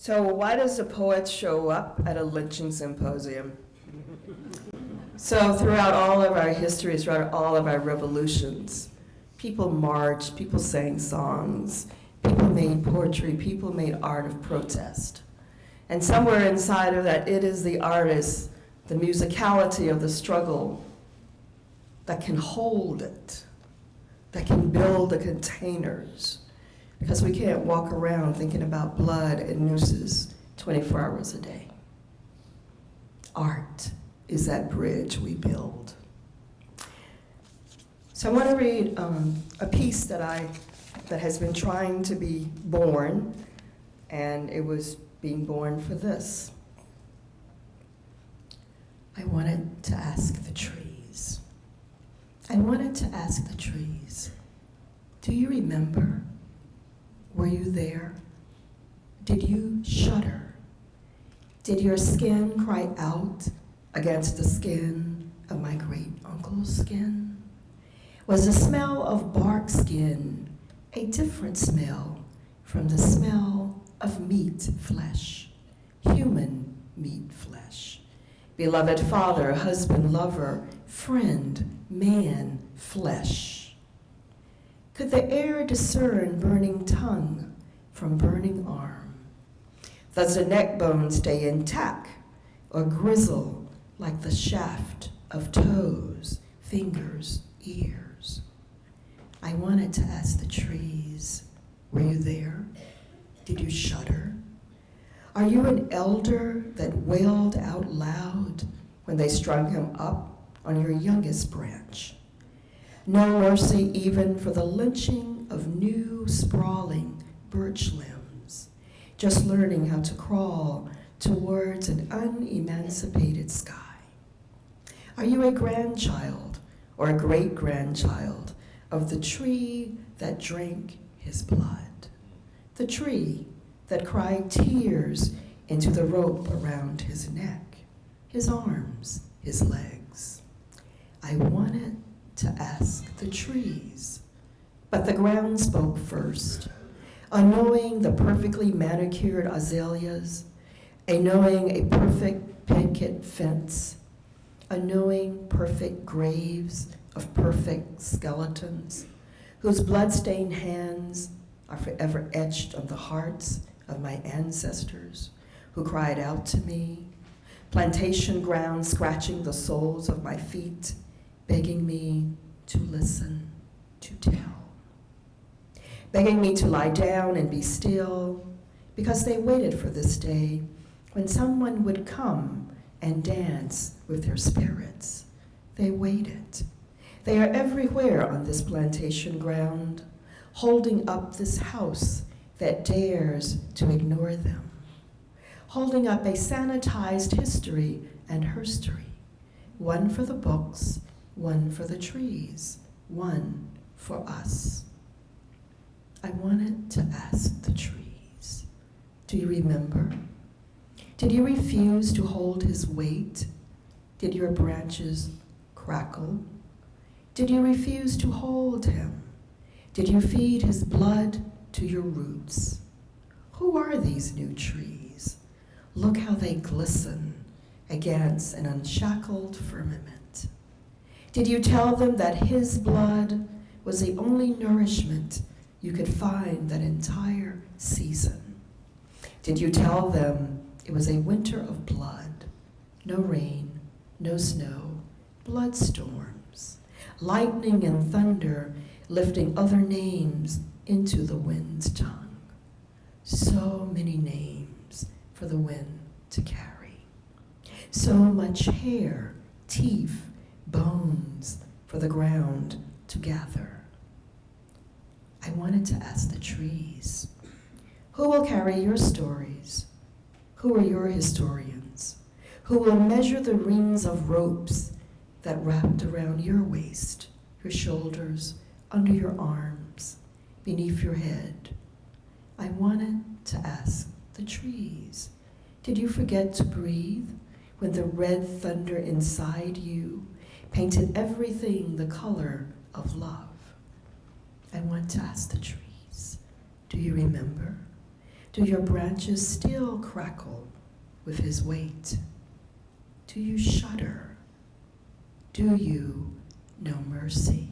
So why does a poet show up at a lynching symposium? So throughout all of our histories, throughout all of our revolutions, people marched, people sang songs, people made poetry, people made art of protest. And somewhere inside of that, it is the artist, the musicality of the struggle that can hold it, that can build the containers. Because we can't walk around thinking about blood and nooses 24 hours a day. Art is that bridge we build. So I want to read a piece that has been trying to be born, and it was being born for this. I wanted to ask the trees. I wanted to ask the trees, do you remember? Were you there? Did you shudder? Did your skin cry out against the skin of my great uncle's skin? Was the smell of bark skin a different smell from the smell of meat flesh, human meat flesh? Beloved father, husband, lover, friend, man, flesh. Could the air discern burning tongue from burning arm? Does the neck bone stay intact or grizzle like the shaft of toes, fingers, ears? I wanted to ask the trees, were you there? Did you shudder? Are you an elder that wailed out loud when they strung him up on your youngest branch? No mercy even for the lynching of new sprawling birch limbs, just learning how to crawl towards an unemancipated sky. Are you a grandchild or a great-grandchild of the tree that drank his blood? The tree that cried tears into the rope around his neck, his arms, his legs. I wanted to ask the trees, but the ground spoke first, knowing the perfectly manicured azaleas, knowing a perfect picket fence, knowing perfect graves of perfect skeletons, whose blood-stained hands are forever etched on the hearts of my ancestors who cried out to me, plantation ground scratching the soles of my feet, begging me to listen, to tell. Begging me to lie down and be still, because they waited for this day when someone would come and dance with their spirits. They waited. They are everywhere on this plantation ground, holding up this house that dares to ignore them, holding up a sanitized history and herstory, one for the books, one for the trees, one for us. I wanted to ask the trees, do you remember? Did you refuse to hold his weight? Did your branches crackle? Did you refuse to hold him? Did you feed his blood to your roots? Who are these new trees? Look how they glisten against an unshackled firmament. Did you tell them that his blood was the only nourishment you could find that entire season? Did you tell them it was a winter of blood, no rain, no snow, blood storms, lightning and thunder lifting other names into the wind's tongue? So many names for the wind to carry. So much hair, teeth, bones for the ground to gather. I wanted to ask the trees, who will carry your stories? Who are your historians? Who will measure the rings of ropes that wrapped around your waist, your shoulders, under your arms, beneath your head? I wanted to ask the trees, did you forget to breathe when the red thunder inside you painted everything the color of love? I want to ask the trees, do you remember? Do your branches still crackle with his weight? Do you shudder? Do you know mercy?